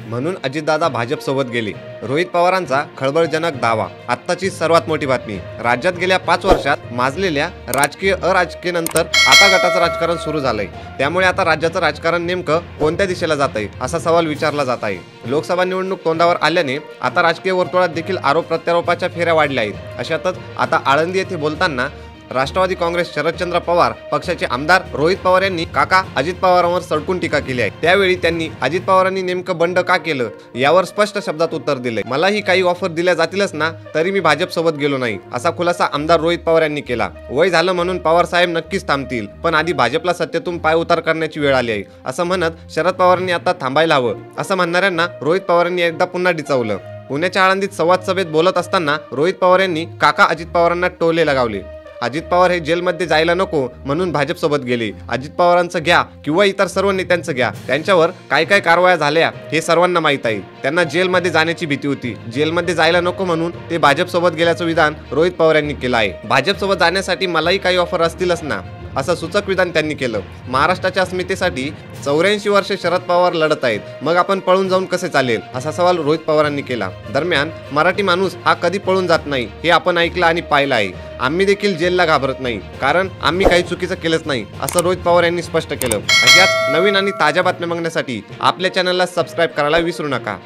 म्हणून अजितदादा भाजपसोबत गेले। रोहित पवारांचा खळबळजनक दावा। आत्ताची सर्वात मोठी बातमी। राज्यात गेल्या 5 वर्षात माजलेल्या राजकीय अराजकीय नंतर आता गटाचं राजकारण सुरू झालंय। त्यामुळे आता राज्याचं राजकारण नेमकं कोणत्या दिशेला जात आहे असा सवाल विचारला जात आहे। लोकसभा निवडणूक तोंडावर आल्याने आता राजकीय वर्तुळात देखील आरोप प्रत्यारोपाच्या फेऱ्या वाढल्या आहेत। अशातच आता आळंदी येथे बोलताना राष्ट्रवादी काँग्रेस शरदचंद्र पवार पक्षाचे आमदार रोहित पवार यांनी काका अजित पवारांवर सडकून टीका केली आहे। त्यावेळी त्यांनी अजित पवारांनी नेमकं बंड का केलं यावर स्पष्ट शब्दात उत्तर दिले। मलाही काही ऑफर दिल्या जातीलच ना तरी मी भाजपसोबत गेलो नाही असा खुलासा आमदार रोहित पवार यांनी केला। वय झालं म्हणून पवार साहेब नक्कीच थांबतील, पण आधी भाजपला सत्तेतून पाय उतार करण्याची वेळ आली आहे असं म्हणत शरद पवारांनी आता थांबायला हवं असं म्हणणाऱ्यांना रोहित पवारांनी एकदा पुन्हा डिचावलं। पुण्याच्या आळंदीत संवाद सभेत बोलत असताना रोहित पवार यांनी काका अजित पवारांना टोले लगावले। अजित पवार हे जेलमध्ये जायला नको म्हणून भाजपसोबत गेले। अजित पवारांचं घ्या किंवा इतर सर्व नेत्यांचं घ्या, त्यांच्यावर काय काय कारवाया झाल्या हे सर्वांना माहीत आहे। त्यांना जेलमध्ये जाण्याची भीती होती, जेलमध्ये जायला नको म्हणून ते भाजपसोबत गेल्याचं विधान रोहित पवार यांनी केलं आहे। भाजपसोबत जाण्यासाठी मलाही काही ऑफर असतीलच ना असं सूचक विधान त्यांनी केलं। महाराष्ट्राच्या अस्मितेसाठी 84 वर्षे शरद पवार लढत आहेत, मग आपण पळून जाऊन कसे चालेल असा सवाल रोहित पवारांनी केला। दरम्यान मराठी माणूस हा कधी पळून जात नाही हे आपण ऐकलं आणि पाहिलं आहे। आम्ही देखील जेलला घाबरत नाही, कारण आम्ही काही चुकीचं केलंच नाही असं रोहित पवार यांनी स्पष्ट केलं। अशाच नवीन आणि ताज्या बातम्या बघण्यासाठी आपल्या चॅनलला सबस्क्राईब करायला विसरू नका।